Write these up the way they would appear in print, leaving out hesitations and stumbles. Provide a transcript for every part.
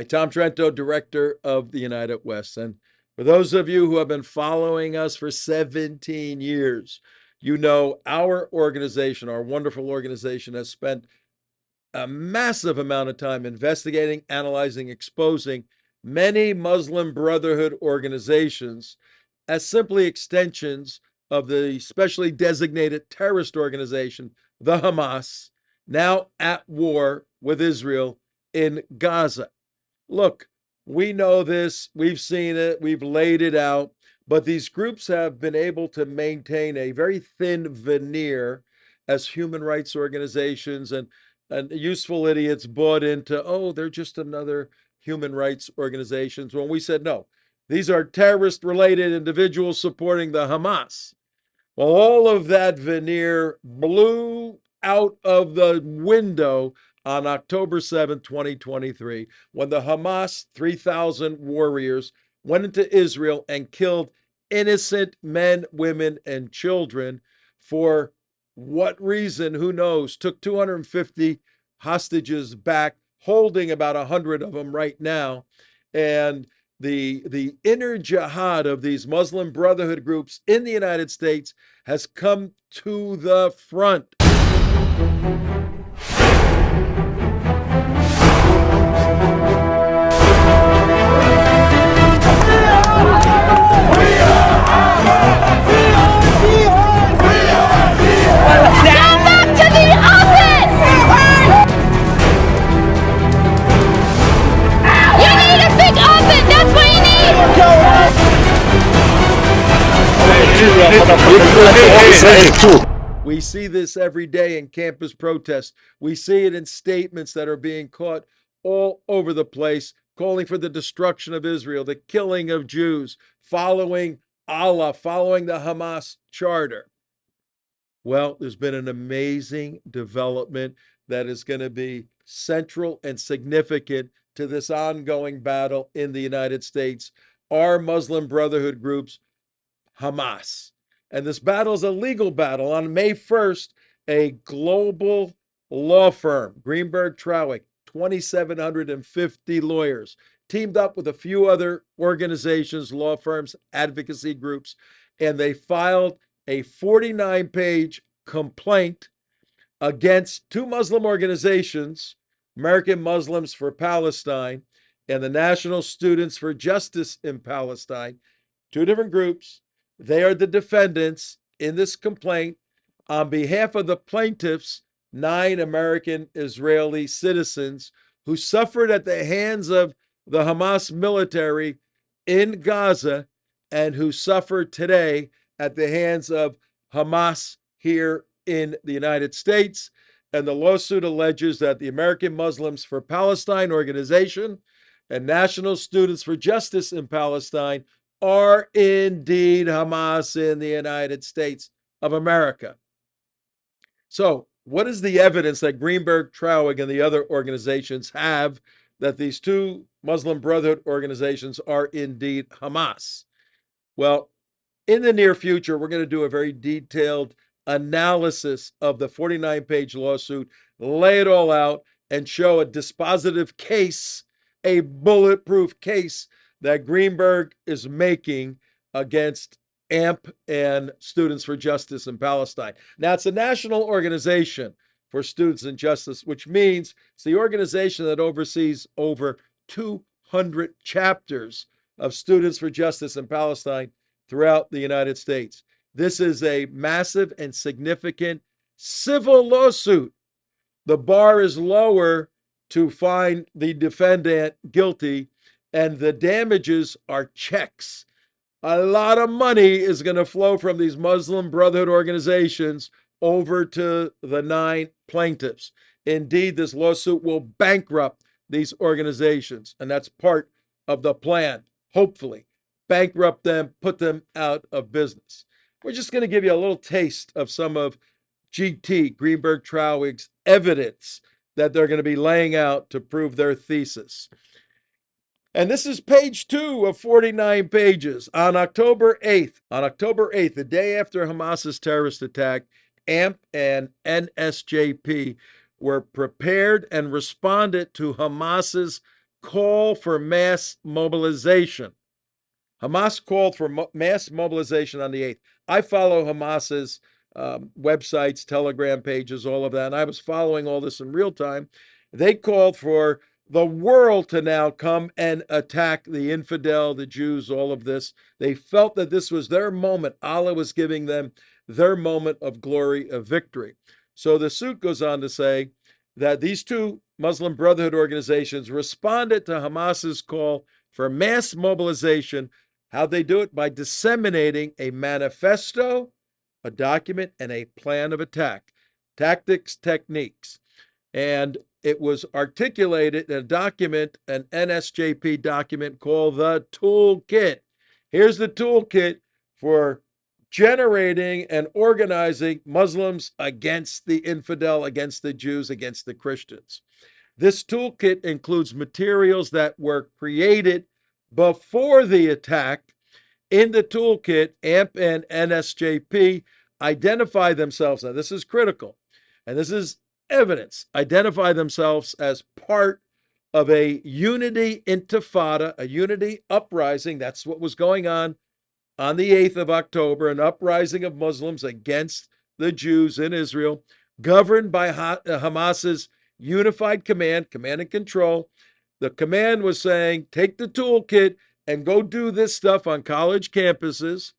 Tom Trento, director of the United West. And for those of you who have been following us for 17 years, you know our organization, our wonderful organization, has spent a massive amount of time investigating, analyzing, exposing many Muslim Brotherhood organizations as simply extensions of the specially designated terrorist organization, the Hamas, now at war with Israel in Gaza. Look, we know this, we've seen it, we've laid it out, but these groups have been able to maintain a very thin veneer as human rights organizations, and useful idiots bought into, oh, they're just another human rights organizations, when we said no. These are terrorist related individuals supporting the Hamas. Well, all of that veneer blew out of the window on October 7th, 2023, when the Hamas 3,000 warriors went into Israel and killed innocent men, women, and children. For what reason? Who knows? Took 250 hostages back, holding about 100 of them right now. And the inner jihad of these Muslim Brotherhood groups in the United States has come to the front. We see this every day in campus protests. We see it in statements that are being caught all over the place, calling for the destruction of Israel, the killing of Jews, following Allah, following the Hamas charter. Well, there's been an amazing development that is going to be central and significant to this ongoing battle in the United States. Our Muslim Brotherhood groups, Hamas. And this battle is a legal battle. On May 1st, a global law firm, Greenberg Traurig, 2,750 lawyers, teamed up with a few other organizations, law firms, advocacy groups, and they filed a 49-page complaint against two Muslim organizations, American Muslims for Palestine and the National Students for Justice in Palestine, two different groups. They are the defendants in this complaint. On behalf of the plaintiffs, 9 American Israeli citizens who suffered at the hands of the Hamas military in Gaza and who suffer today at the hands of Hamas here in the United States. And the lawsuit alleges that the American Muslims for Palestine organization and National Students for Justice in Palestine are indeed Hamas in the United States of America. So, what is the evidence that Greenberg Traurig and the other organizations have that these two Muslim Brotherhood organizations are indeed Hamas? Well, in the near future, we're going to do a very detailed analysis of the 49-page lawsuit, lay it all out, and show a dispositive case, a bulletproof case that Greenberg is making against AMP and Students for Justice in Palestine. Now, it's a national organization for students in justice, which means it's the organization that oversees over 200 chapters of Students for Justice in Palestine throughout the United States. This is a massive and significant civil lawsuit. The bar is lower to find the defendant guilty, and the damages are checks. A lot of money is going to flow from these Muslim Brotherhood organizations over to the 9 plaintiffs. Indeed, this lawsuit will bankrupt these organizations, and that's part of the plan, hopefully. Bankrupt them, put them out of business. We're just going to give you a little taste of some of GT, Greenberg Traurig's evidence that they're going to be laying out to prove their thesis. And this is page 2 of 49 pages. On October 8th, the day after Hamas's terrorist attack, AMP and NSJP were prepared and responded to Hamas's call for mass mobilization. Hamas called for mass mobilization on the 8th. I follow Hamas's websites, Telegram pages, all of that, and I was following all this in real time. They called for the world to now come and attack the infidel, the Jews, all of this. They felt that this was their moment. Allah was giving them their moment of glory, of victory. So the suit goes on to say that these two Muslim Brotherhood organizations responded to Hamas's call for mass mobilization. How'd they do it? By disseminating a manifesto, a document, and a plan of attack, tactics, techniques. And it was articulated in a document, an NSJP document called the Toolkit. Here's the toolkit for generating and organizing Muslims against the infidel, against the Jews, against the Christians. This toolkit includes materials that were created before the attack. In the toolkit, AMP and NSJP identify themselves, now this is critical, and this is evidence, identify themselves as part of a unity intifada, a unity uprising. That's what was going on the 8th of October, an uprising of Muslims against the Jews in Israel, governed by Hamas's unified command and control. The command was saying, take the toolkit and go do this stuff on college campuses.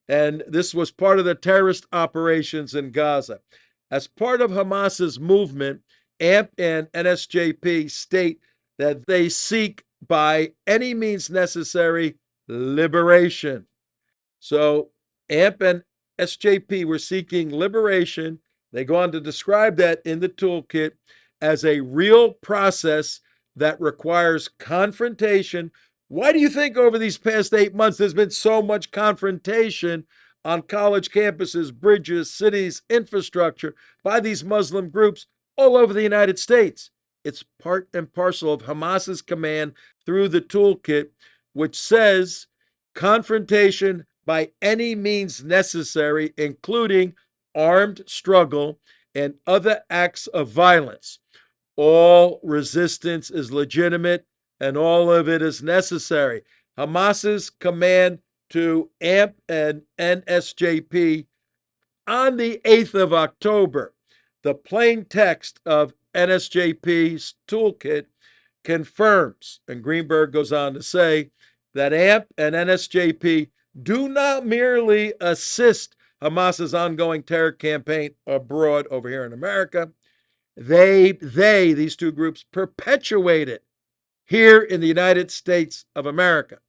And this was part of the terrorist operations in Gaza. As part of Hamas's movement, AMP and NSJP state that they seek by any means necessary liberation. So AMP and SJP were seeking liberation. They go on to describe that in the toolkit as a real process that requires confrontation. Why do you think over these past 8 months there's been so much confrontation on college campuses, bridges, cities, infrastructure by these Muslim groups all over the United States? It's part and parcel of Hamas's command through the toolkit, which says confrontation by any means necessary, including armed struggle and other acts of violence. All resistance is legitimate and all of it is necessary. Hamas's command to AMP and NSJP on the 8th of October. The plain text of NSJP's toolkit confirms, and Greenberg goes on to say, that AMP and NSJP do not merely assist Hamas's ongoing terror campaign abroad over here in America. These two groups, perpetuate it here in the United States of America.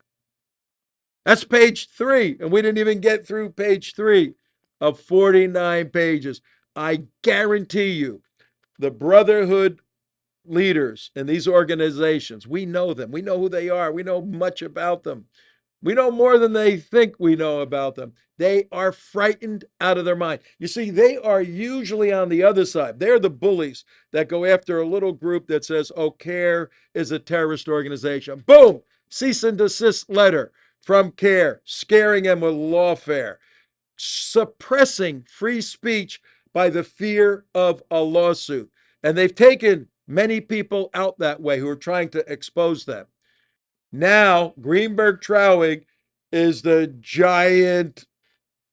That's page 3, and we didn't even get through page 3 of 49 pages. I guarantee you, the Brotherhood leaders in these organizations, we know them. We know who they are. We know much about them. We know more than they think we know about them. They are frightened out of their mind. You see, they are usually on the other side. They're the bullies that go after a little group that says, oh, CARE is a terrorist organization. Boom! Cease and desist letter from CARE, scaring them with lawfare, suppressing free speech by the fear of a lawsuit. And they've taken many people out that way who are trying to expose them. Now, Greenberg Traurig is the giant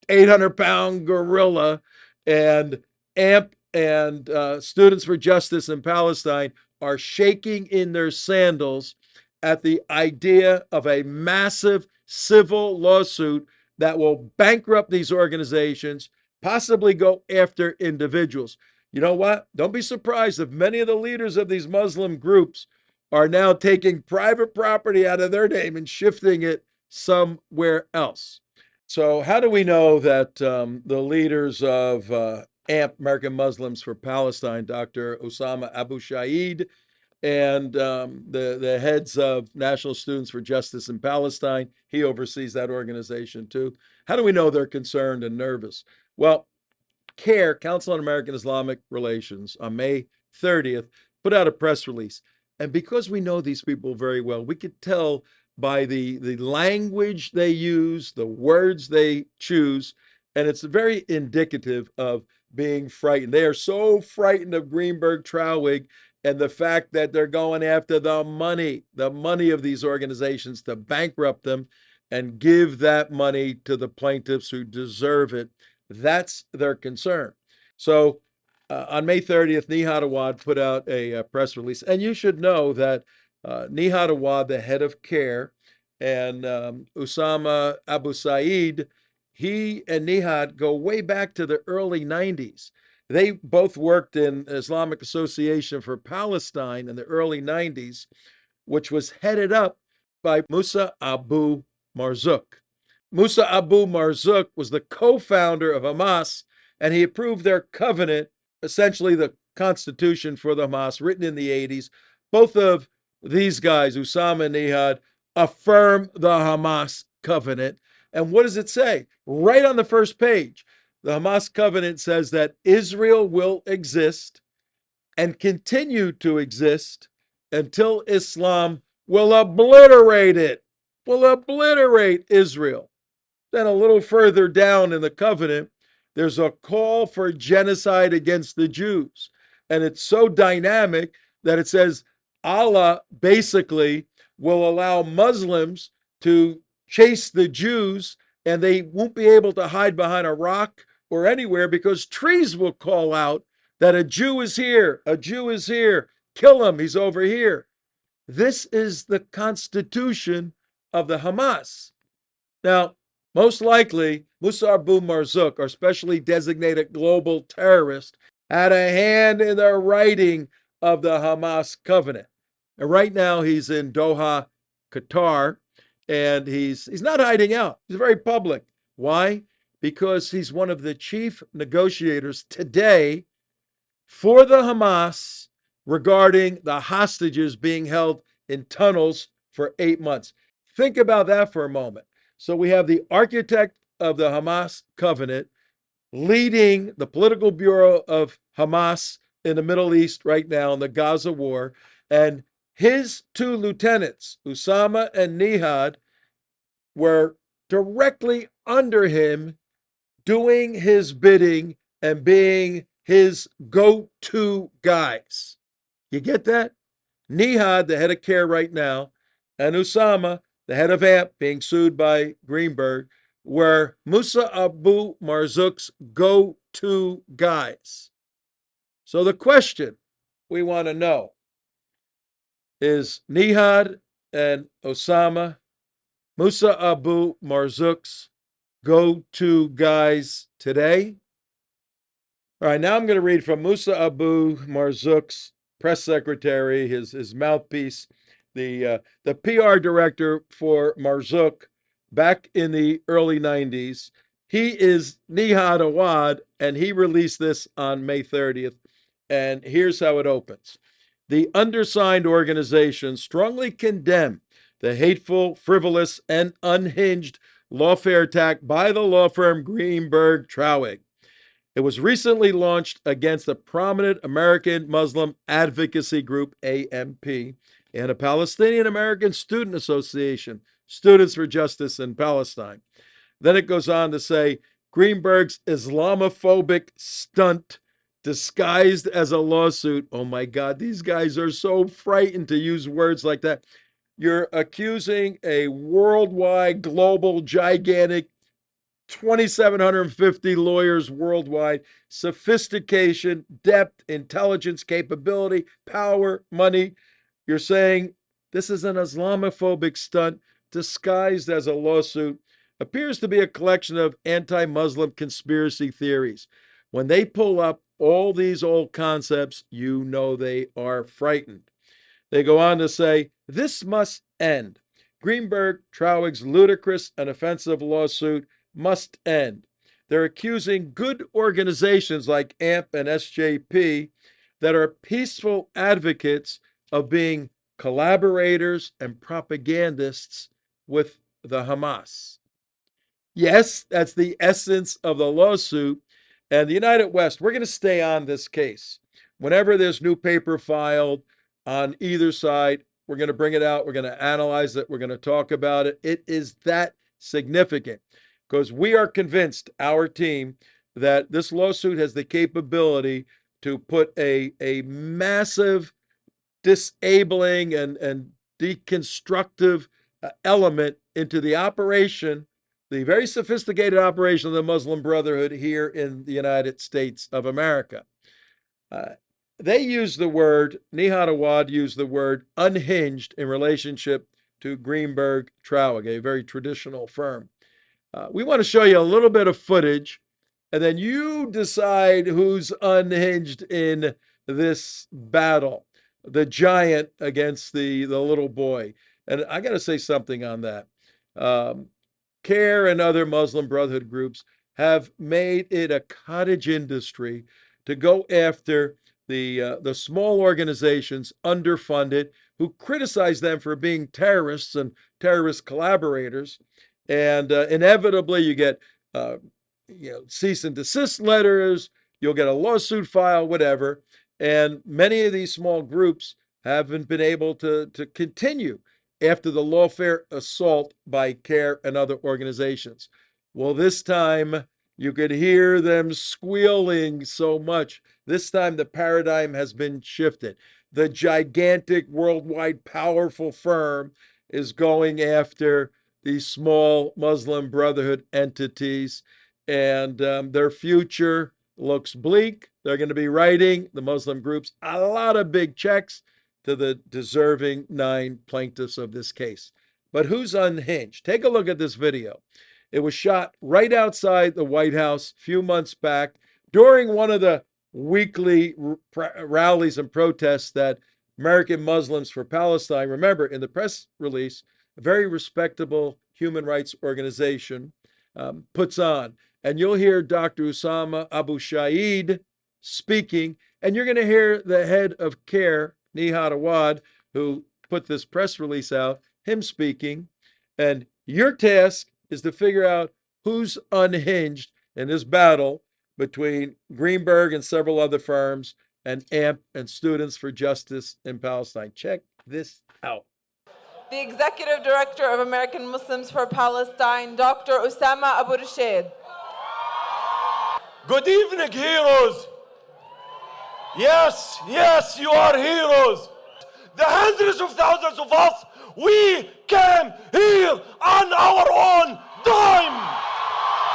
800-pound gorilla, and AMP and Students for Justice in Palestine are shaking in their sandals at the idea of a massive civil lawsuit that will bankrupt these organizations, possibly go after individuals. You know what? Don't be surprised if many of the leaders of these Muslim groups are now taking private property out of their name and shifting it somewhere else. So how do we know that the leaders of AMP, American Muslims for Palestine, Dr. Osama Abu Shaid, and the heads of National Students for Justice in Palestine, he oversees that organization too. How do we know they're concerned and nervous? Well, CARE, Council on American Islamic Relations, on May 30th, put out a press release. And because we know these people very well, we could tell by the language they use, the words they choose, and it's very indicative of being frightened. They are so frightened of Greenberg Traurig and the fact that they're going after the money of these organizations to bankrupt them and give that money to the plaintiffs who deserve it. That's their concern. So on May 30th, Nihad Awad put out a press release. And you should know that Nihad Awad, the head of CARE, and Usama Abu Said, he and Nihad go way back to the early 90s. They both worked in Islamic Association for Palestine in the early 90s, which was headed up by Musa Abu Marzouk. Musa Abu Marzouk was the co-founder of Hamas, and he approved their covenant, essentially the constitution for the Hamas, written in the 80s. Both of these guys, Usama and Nihad, affirm the Hamas covenant. And what does it say? Right on the first page, the Hamas covenant says that Israel will exist and continue to exist until Islam will obliterate it, will obliterate Israel. Then a little further down in the covenant, there's a call for genocide against the Jews. And it's so dynamic that it says Allah basically will allow Muslims to chase the Jews, and they won't be able to hide behind a rock or anywhere because trees will call out that a Jew is here, a Jew is here, kill him, he's over here. This is the constitution of the Hamas. Now, most likely, Musa Abu Marzouk, our specially designated global terrorist, had a hand in the writing of the Hamas covenant. And right now, he's in Doha, Qatar, and he's not hiding out. He's very public. Why? Because he's one of the chief negotiators today for the Hamas regarding the hostages being held in tunnels for 8 months. Think about that for a moment. So we have the architect of the Hamas covenant leading the political bureau of Hamas in the Middle East right now in the Gaza war, and his two lieutenants, Usama and Nihad, were directly under him doing his bidding and being his go-to guys. You get that? Nihad, the head of CARE right now, and Usama, the head of AMP, being sued by Greenberg, were Musa Abu Marzouk's go-to guys. So the question we want to know is Nihad and Osama, Musa Abu Marzouk's go-to guys today? All right, now I'm going to read from Musa Abu Marzouk's press secretary, his mouthpiece, the PR director for Marzouk back in the early 90s. He is Nihad Awad, and he released this on May 30th. And here's how it opens. The undersigned organization strongly condemn the hateful, frivolous, and unhinged lawfare attack by the law firm Greenberg Traurig. It was recently launched against a prominent American Muslim advocacy group, AMP, and a Palestinian American Student Association, Students for Justice in Palestine. Then it goes on to say, Greenberg's Islamophobic stunt disguised as a lawsuit. Oh my God, these guys are so frightened to use words like that. You're accusing a worldwide, global, gigantic 2,750 lawyers worldwide, sophistication, depth, intelligence, capability, power, money. You're saying this is an Islamophobic stunt disguised as a lawsuit. Appears to be a collection of anti-Muslim conspiracy theories. When they pull up all these old concepts, you know they are frightened. They go on to say, this must end. Greenberg Traurig's ludicrous and offensive lawsuit must end. They're accusing good organizations like AMP and NSJP that are peaceful advocates of being collaborators and propagandists with the Hamas. Yes, that's the essence of the lawsuit. And the United West, we're going to stay on this case. Whenever there's new paper filed on either side, we're going to bring it out. We're going to analyze it. We're going to talk about it. It is that significant because we are convinced, our team, that this lawsuit has the capability to put a massive disabling and deconstructive element into the operation, the very sophisticated operation of the Muslim Brotherhood here in the United States of America. They use the word, Nihad Awad used the word unhinged in relationship to Greenberg Traurig, a very traditional firm. We want to show you a little bit of footage, and then you decide who's unhinged in this battle, the giant against the little boy. And I got to say something on that. CARE and other Muslim Brotherhood groups have made it a cottage industry to go after the small organizations, underfunded, who criticize them for being terrorists and terrorist collaborators. And inevitably, you get cease and desist letters, you'll get a lawsuit filed, whatever. And many of these small groups haven't been able to continue after the lawfare assault by CARE and other organizations. Well, this time you could hear them squealing so much. This time the paradigm has been shifted. The gigantic, worldwide, powerful firm is going after these small Muslim Brotherhood entities, and their future looks bleak. They're going to be writing, the Muslim groups, a lot of big checks to the deserving 9 plaintiffs of this case. But who's unhinged? Take a look at this video. It was shot right outside the White House a few months back during one of the weekly rallies and protests that American Muslims for Palestine, remember in the press release, a very respectable human rights organization, puts on. And you'll hear Dr. Usama Abu Shaid speaking, and you're going to hear the head of CARE, Nihad Awad, who put this press release out, him speaking. And your task is to figure out who's unhinged in this battle between Greenberg and several other firms and AMP and Students for Justice in Palestine. Check this out. The Executive Director of American Muslims for Palestine, Dr. Usama Abu Rashid. Good evening, heroes. Yes, yes, you are heroes. The hundreds of thousands of us, we came here on our own dime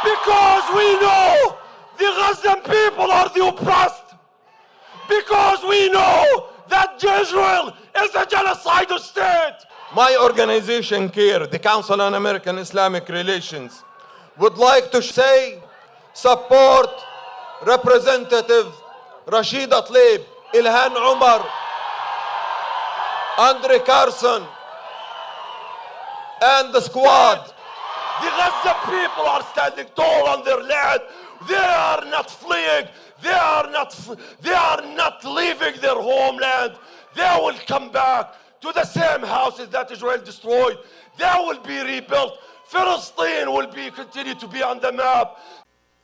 because we know the Gazan people are the oppressed, because we know that Israel is a genocidal state. My organization, CARE, the Council on American Islamic Relations, would like to say support Representative Rashida Tlaib, Ilhan Omar, Andre Carson, and the squad. The Gaza people are standing tall on their land. They are not fleeing. They are not leaving their homeland. They will come back to the same houses that Israel destroyed. They will be rebuilt. Palestine will continue to be on the map.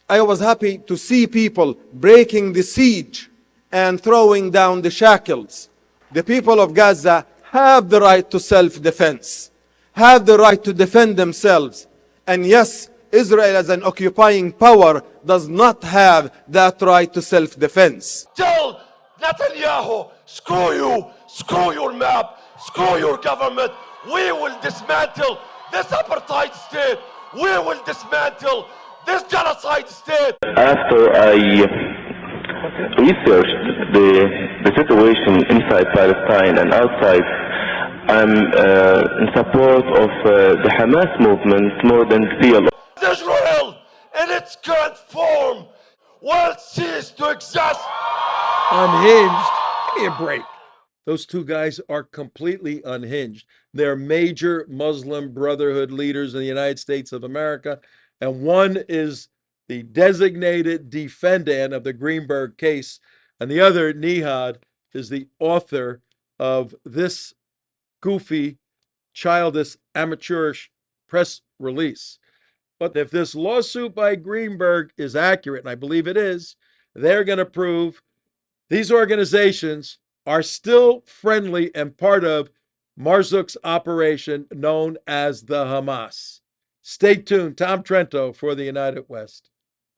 I was happy to see people breaking the siege and throwing down the shackles. The people of Gaza have the right to self-defense, have the right to defend themselves. And yes, Israel as an occupying power does not have that right to self-defense. Tell Netanyahu, screw you, screw your map, screw your government. We will dismantle this apartheid state. We will dismantle this genocide state. After I researched the situation inside Palestine and outside, I'm in support of the Hamas movement more than PLO. Israel in its current form will cease to exist. Unhinged? Give me a break. Those two guys are completely unhinged. They're major Muslim Brotherhood leaders in the United States of America, and one is the designated defendant of the Greenberg case, and the other, Nihad, is the author of this goofy, childish, amateurish press release. But if this lawsuit by Greenberg is accurate, and I believe it is, they're going to prove these organizations are still friendly and part of Marzouk's operation known as the Hamas. Stay tuned. Tom Trento for the United West.